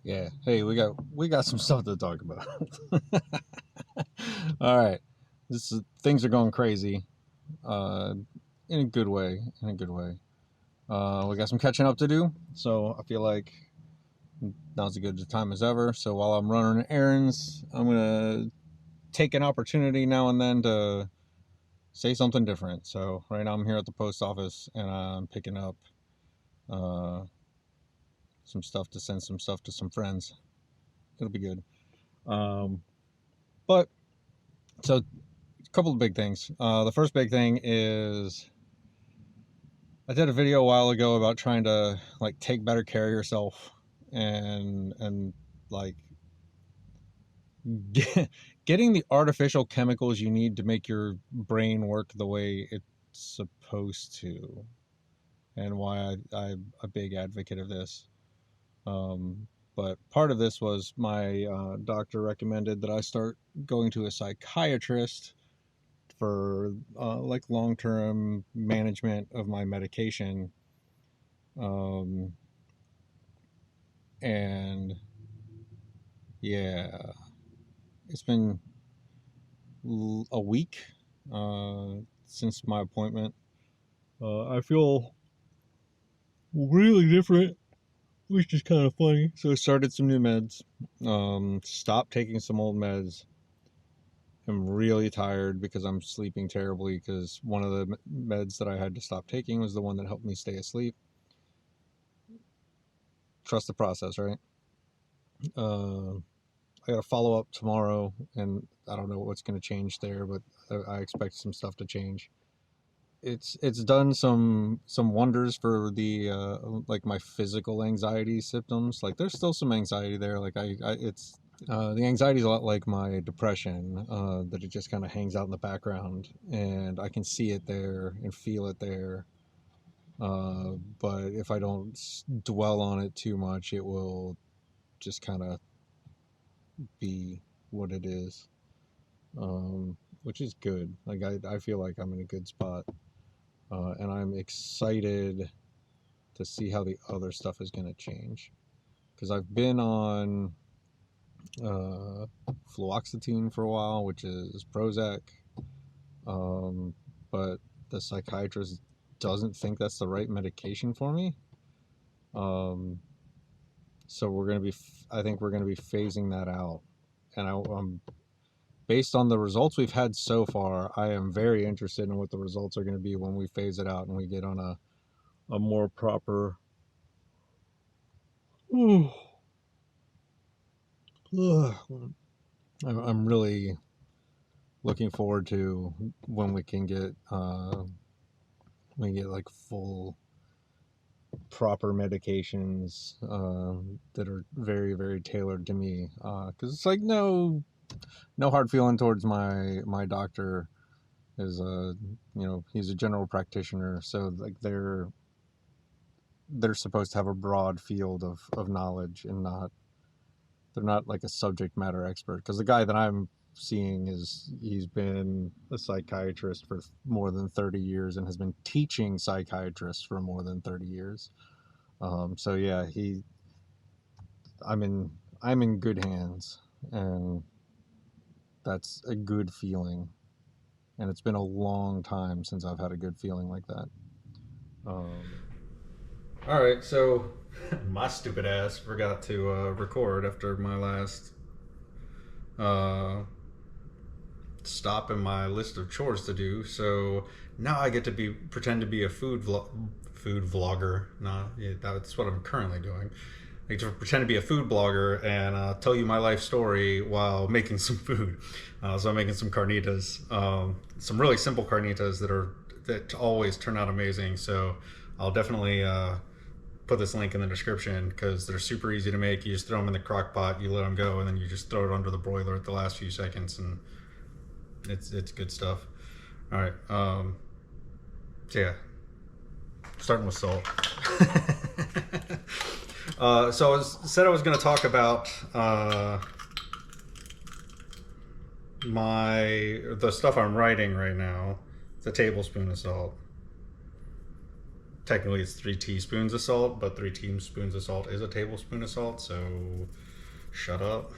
Yeah. Hey, we got some stuff to talk about. All right. Things are going crazy. Uh, in a good way. In a good way. We got some catching up to do. So I feel like now's as good a time as ever. So while I'm running errands, I'm gonna take an opportunity now and then to say something different. So right now I'm here at the post office and I'm picking up uh, some stuff to send some stuff to some friends. It'll be good. Um, but so a couple of big things. The first big thing is I did a video a while ago about trying to like take better care of yourself and like getting the artificial chemicals you need to make your brain work the way it's supposed to, and why I'm a big advocate of this. But part of this was my doctor recommended that I start going to a psychiatrist for like long-term management of my medication. Um, and yeah, it's been a week since my appointment. I feel really different, which is kind of funny. So I started some new meds, stopped taking some old meds. I'm really tired because I'm sleeping terribly because one of the meds that I had to stop taking was the one that helped me stay asleep. Trust the process, right? Uh, I got a follow up tomorrow, and I don't know what's going to change there, but I expect some stuff to change. It's done some wonders for the like my physical anxiety symptoms. Like there's still some anxiety there. Like I it's the anxiety is a lot like my depression, that it just kind of hangs out in the background, and I can see it there and feel it there. But if I don't dwell on it too much, it will just kind of be what it is, which is good. Like I feel like I'm in a good spot, and I'm excited to see how the other stuff is going to change. Because I've been on uh, fluoxetine for a while, which is Prozac, um, but the psychiatrist doesn't think that's the right medication for me. Um, so we're going to be, I think we're going to be phasing that out. And based on the results we've had so far, I am very interested in what the results are going to be when we phase it out and we get on a more proper. I'm really looking forward to when we get like full proper medications that are very very tailored to me, because it's like no hard feeling towards my doctor. Is he's a general practitioner, so like they're supposed to have a broad field of knowledge, and not they're not like a subject matter expert, because the guy that I'm seeing he's been a psychiatrist for more than 30 years and has been teaching psychiatrists for more than 30 years. So yeah, I'm in good hands, and that's a good feeling, and it's been a long time since I've had a good feeling like that. um, all right, so my stupid ass forgot to record after my last uh, stop in my list of chores to do. So now I get to pretend to be a food vlogger. No, yeah, that's what I'm currently doing. I get to pretend to be a food blogger and tell you my life story while making some food. So I'm making some carnitas, some really simple carnitas that always turn out amazing. So I'll definitely put this link in the description because they're super easy to make. You just throw them in the crock pot, you let them go, and then you just throw it under the broiler at the last few seconds, and it's good stuff. All right. So yeah, starting with salt. So I was going to talk about the stuff I'm writing right now. It's a tablespoon of salt. technically it's 3 teaspoons of salt, but 3 teaspoons of salt is a tablespoon of salt, so shut up.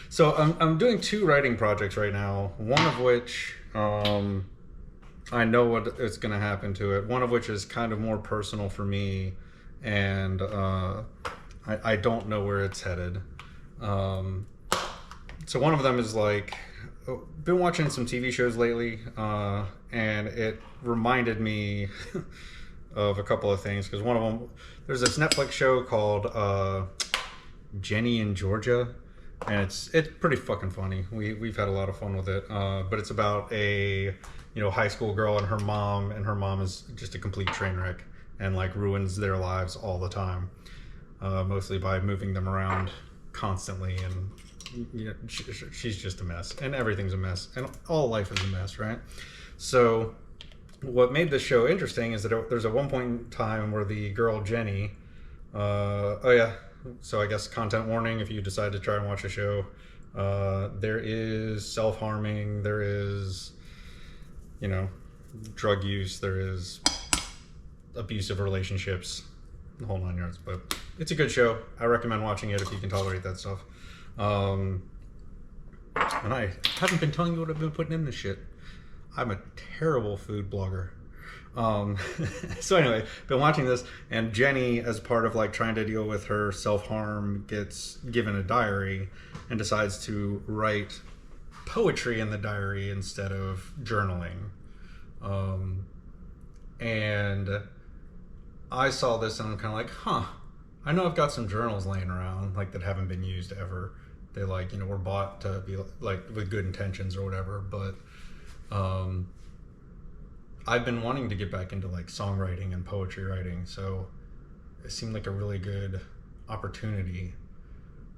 So I'm doing 2 writing projects right now, one of which I know what is going to happen to it, one of which is kind of more personal for me, and I don't know where it's headed. So one of them is like, been watching some TV shows lately, and it reminded me of a couple of things, because one of them, there's this Netflix show called Jenny in Georgia, and it's pretty fucking funny. We've had a lot of fun with it, but it's about a high school girl and her mom is just a complete train wreck and like ruins their lives all the time, mostly by moving them around constantly, and she's just a mess, and everything's a mess, and all life is a mess, right? So what made this show interesting is that there's a one point in time where the girl Jenny, so I guess content warning if you decide to try and watch a show, there is self-harming, there is drug use, there is abusive relationships, the whole 9 yards. But it's a good show. I recommend watching it if you can tolerate that stuff. And I haven't been telling you what I've been putting in this shit. I'm a terrible food blogger. So anyway, been watching this, and Jenny, as part of like trying to deal with her self-harm, gets given a diary and decides to write poetry in the diary instead of journaling. And I saw this and I'm kind of like, I know I've got some journals laying around like that haven't been used ever. They were bought to be like with good intentions or whatever, but I've been wanting to get back into like songwriting and poetry writing, so it seemed like a really good opportunity,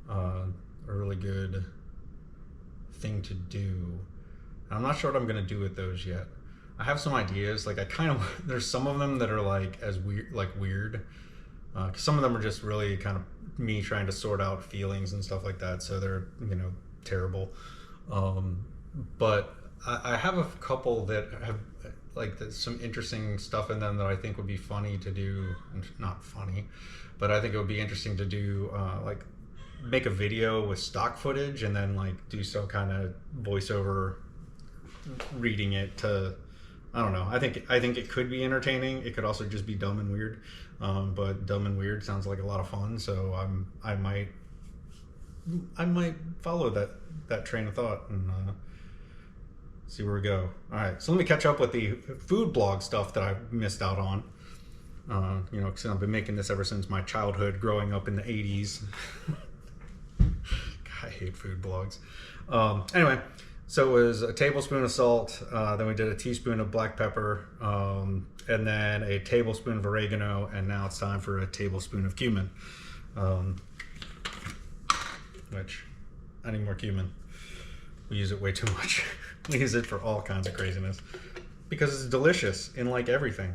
a really good thing to do. And I'm not sure what I'm gonna do with those yet. I have some ideas. Like there's some of them that are like weird. Cause some of them are just really kind of me trying to sort out feelings and stuff like that. So they're terrible. But I have a couple that have some interesting stuff in them that I think would be funny to do. Not funny, but I think it would be interesting to do, make a video with stock footage and then do some kind of voiceover reading it to, I don't know. I think it could be entertaining. It could also just be dumb and weird. But dumb and weird sounds like a lot of fun. So I might follow that train of thought and see where we go. All right, so let me catch up with the food blog stuff that I missed out on. Because I've been making this ever since my childhood, growing up in the 80s. I hate food blogs. Anyway, so it was a tablespoon of salt, then we did a teaspoon of black pepper, and then a tablespoon of oregano, and now it's time for a tablespoon of cumin. Which, I need more cumin. We use it way too much. We use it for all kinds of craziness. Because it's delicious in everything.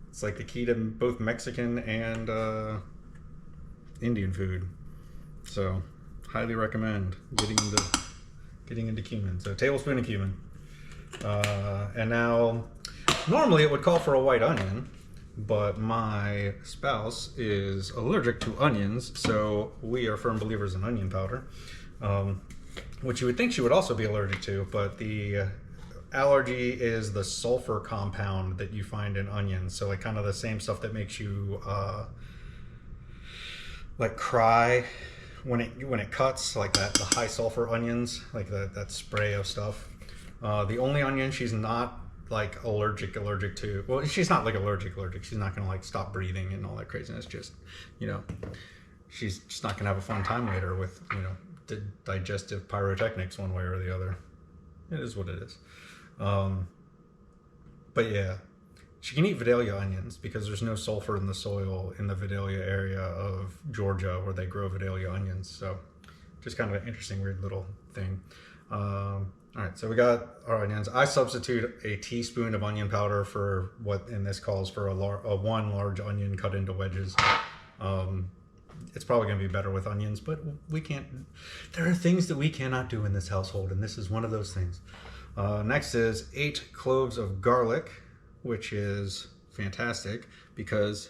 It's like the key to both Mexican and Indian food. So, highly recommend getting into cumin. So, tablespoon of cumin. And now, normally it would call for a white onion, but my spouse is allergic to onions, so we are firm believers in onion powder, which you would think she would also be allergic to, but the allergy is the sulfur compound that you find in onions. So kind of the same stuff that makes you cry when it cuts, like that, the high sulfur onions, like that spray of stuff. The only onion she's not allergic to, well, she's not allergic. She's not gonna stop breathing and all that craziness. Just, she's just not gonna have a fun time later with, the digestive pyrotechnics one way or the other. It is what it is. But yeah, she can eat Vidalia onions because there's no sulfur in the soil in the Vidalia area of Georgia where they grow Vidalia onions. So just kind of an interesting, weird little thing. All right, so we got our onions. I substitute a teaspoon of onion powder for what in this calls for a one large onion cut into wedges. It's probably going to be better with onions, but we can't. There are things that we cannot do in this household, and this is one of those things. Next is 8 cloves of garlic, which is fantastic because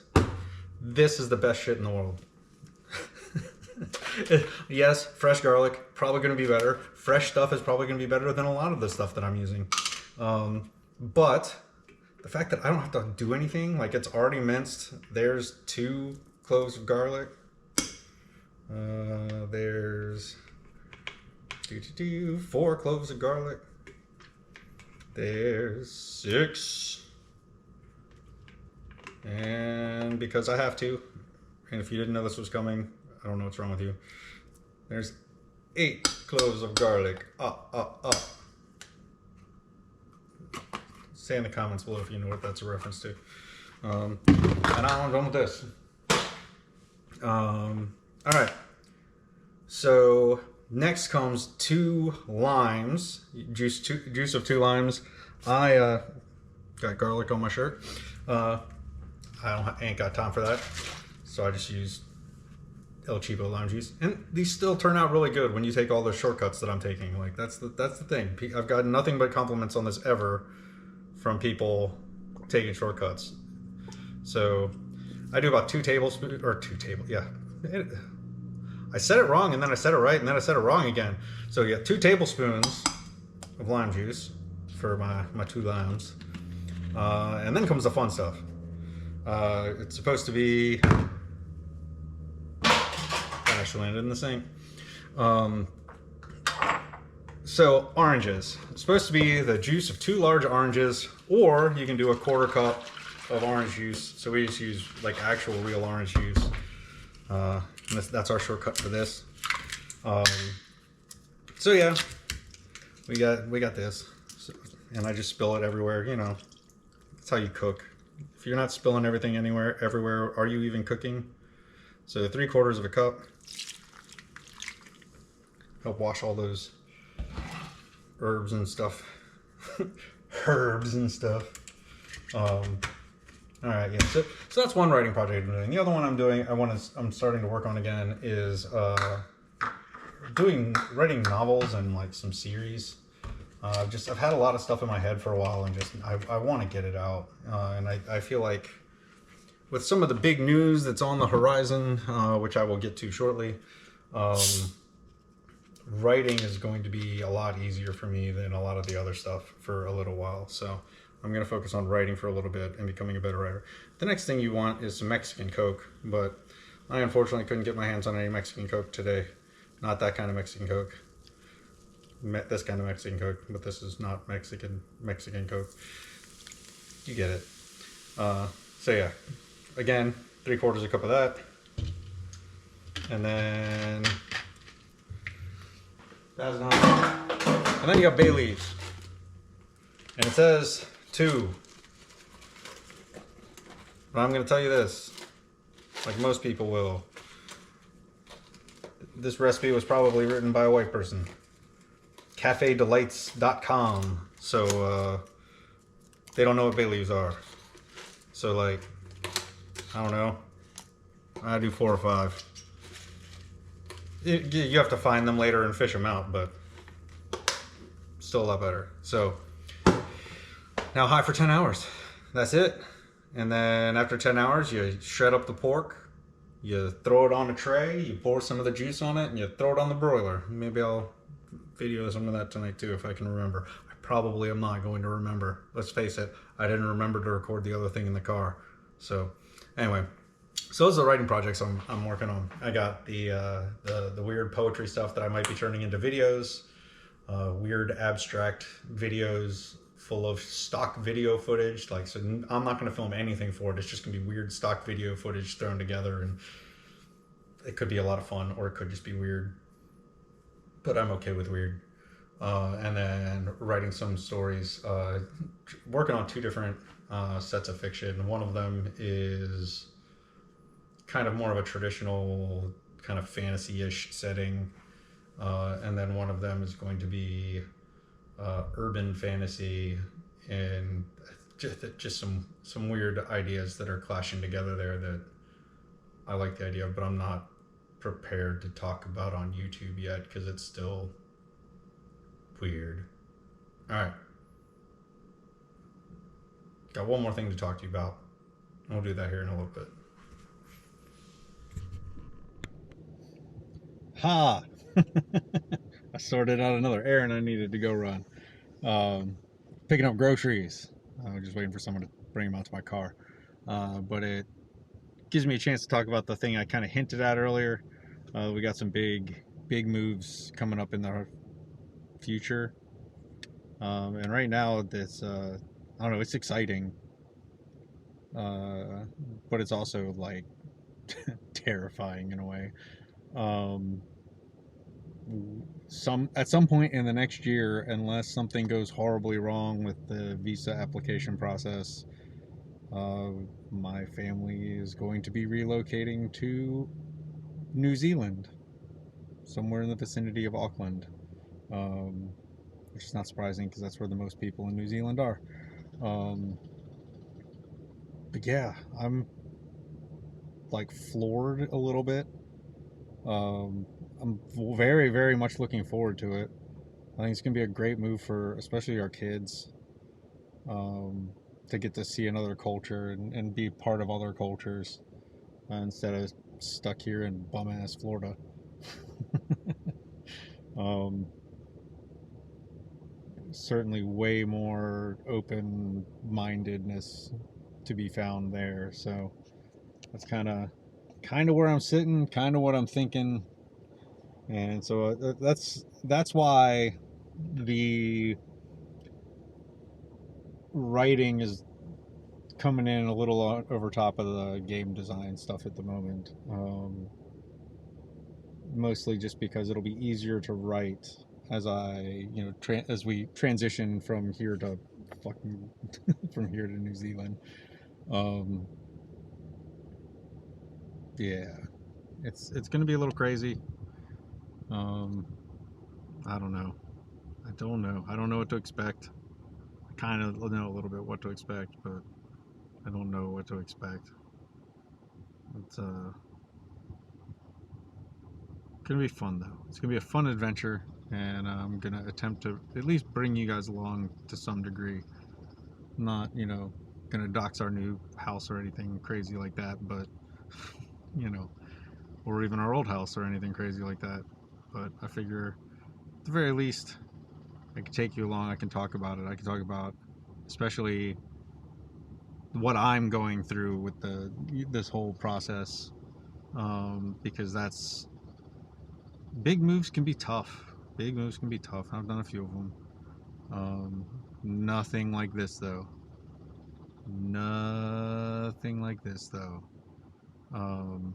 this is the best shit in the world. Yes, fresh garlic, probably going to be better. Fresh stuff is probably going to be better than a lot of the stuff that I'm using. But the fact that I don't have to do anything, like it's already minced. There's 2 cloves of garlic. There's 4 cloves of garlic. There's 6. And because I have to, and if you didn't know this was coming, I don't know what's wrong with you. There's 8 cloves of garlic. Say in the comments below if you know what that's a reference to. And I'm done with this. All right. So next comes 2 limes, juice of 2 limes. I got garlic on my shirt. Ain't got time for that, so I just use El Cheapo lime juice, and these still turn out really good when you take all the shortcuts that I'm taking. Like that's the thing. I've got nothing but compliments on this ever from people taking shortcuts. So I do about 2 tablespoons, or 2 tablespoons. Yeah, I said it wrong, and then I said it right, and then I said it wrong again. So yeah, 2 tablespoons of lime juice for my 2 limes, and then comes the fun stuff. It's supposed to be. That actually landed in the sink. So oranges. It's supposed to be the juice of 2 large oranges, or you can do a 1/4 cup of orange juice. So we just use like actual real orange juice. That's our shortcut for this. So yeah, we got this, and I just spill it everywhere. You know, that's how you cook. If you're not spilling everything everywhere, are you even cooking? So 3/4 of a cup. Help wash all those herbs and stuff. Herbs and stuff. All right, yeah. So that's one writing project I'm doing. The other one I'm doing, I'm starting to work on again is writing novels and like some series. I've had a lot of stuff in my head for a while, and just I want to get it out. And I feel like with some of the big news that's on the horizon, which I will get to shortly, writing is going to be a lot easier for me than a lot of the other stuff for a little while. So I'm going to focus on writing for a little bit and becoming a better writer. The next thing you want is some Mexican Coke, but I unfortunately couldn't get my hands on any Mexican Coke today. Not that kind of Mexican Coke. This kind of Mexican Coke, but this is not Mexican Coke. You get it. So yeah, again, 3/4 cup of that, and then that's not. And then you got bay leaves, and it says 2. But I'm going to tell you this, like most people will. This recipe was probably written by a white person. CafeDelights.com. So they don't know what bay leaves are. So like, I don't know. I do 4 or 5. You have to find them later and fish them out, but still a lot better. So now high for 10 hours. That's it. And then after 10 hours, you shred up the pork. You throw it on a tray. You pour some of the juice on it, and you throw it on the broiler. Maybe I'll video some of that tonight too if I can remember. I probably am not going to remember. Let's face it, I didn't remember to record the other thing in the car. So anyway, so those are the writing projects I'm working on. I got the weird poetry stuff that I might be turning into videos, weird abstract videos full of stock video footage. Like, so I'm not going to film anything for it. It's just going to be weird stock video footage thrown together, and it could be a lot of fun, or it could just be weird. But I'm okay with weird. And then writing some stories, working on 2 different sets of fiction. One of them is kind of more of a traditional kind of fantasy-ish setting. And then one of them is going to be urban fantasy, and just some weird ideas that are clashing together there that I like the idea of, but I'm not prepared to talk about on YouTube yet because it's still weird. All right. Got one more thing to talk to you about. We'll do that here in a little bit. Ha! I sorted out another errand I needed to go run. Picking up groceries. Just waiting for someone to bring them out to my car. But it gives me a chance to talk about the thing I kind of hinted at earlier. We got some big moves coming up in the future. And right now, this I don't know. It's exciting, but it's also like terrifying in a way. At some point in the next year, unless something goes horribly wrong with the visa application process, uh, my family is going to be relocating to New Zealand, somewhere in the vicinity of Auckland, um, which is not surprising because that's where the most people in New Zealand are. But yeah, I'm like floored a little bit. I'm very, very much looking forward to it. I think it's going to be a great move for especially our kids, um, to get to see another culture and be part of other cultures, instead of stuck here in bum ass Florida. um, Certainly way more open mindedness to be found there. So that's kind of where I'm sitting, kind of what I'm thinking. And so that's why the writing is coming in a little over top of the game design stuff at the moment. Mostly just because it'll be easier to write as as we transition from here to fucking from here to New Zealand. Um, yeah, it's gonna be a little crazy. Um, I don't know. I don't know. I don't know what to expect. I kind of know a little bit what to expect, but I don't know what to expect. It's gonna be fun though. It's gonna be a fun adventure, and I'm gonna attempt to at least bring you guys along to some degree. Not, gonna dox our new house or anything crazy like that, but you know, or even our old house or anything crazy like that. But I figure, at the very least, I can take you along. I can talk about it. I can talk about, especially what I'm going through with this whole process, because that's big moves can be tough. Big moves can be tough. I've done a few of them. Nothing like this though. Nothing like this though. Um,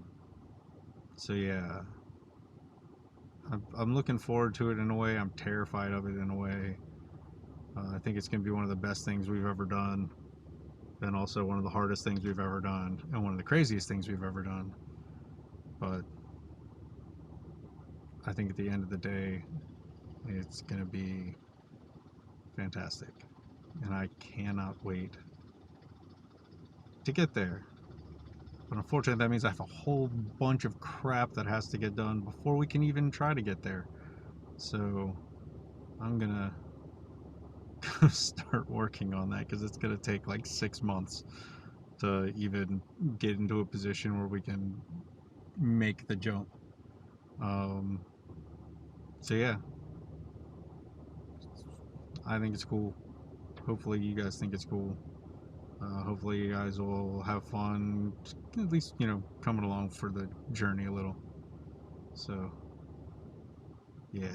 so yeah, I'm looking forward to it in a way. I'm terrified of it in a way. I think it's going to be one of the best things we've ever done, and also one of the hardest things we've ever done, and one of the craziest things we've ever done. But I think at the end of the day, it's going to be fantastic, and I cannot wait to get there. But unfortunately, that means I have a whole bunch of crap that has to get done before we can even try to get there. So I'm gonna start working on that because it's gonna take like 6 months to even get into a position where we can make the jump. Um, so yeah, I think it's cool. Hopefully you guys think it's cool. Hopefully you guys will have fun, at least coming along for the journey a little. So yeah,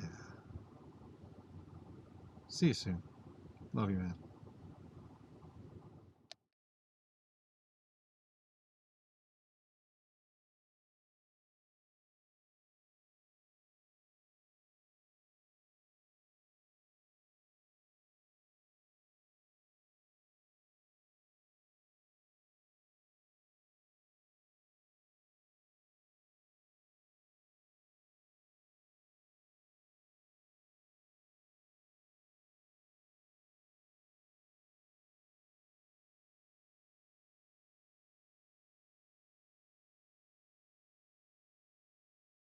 see you soon. Love you, man.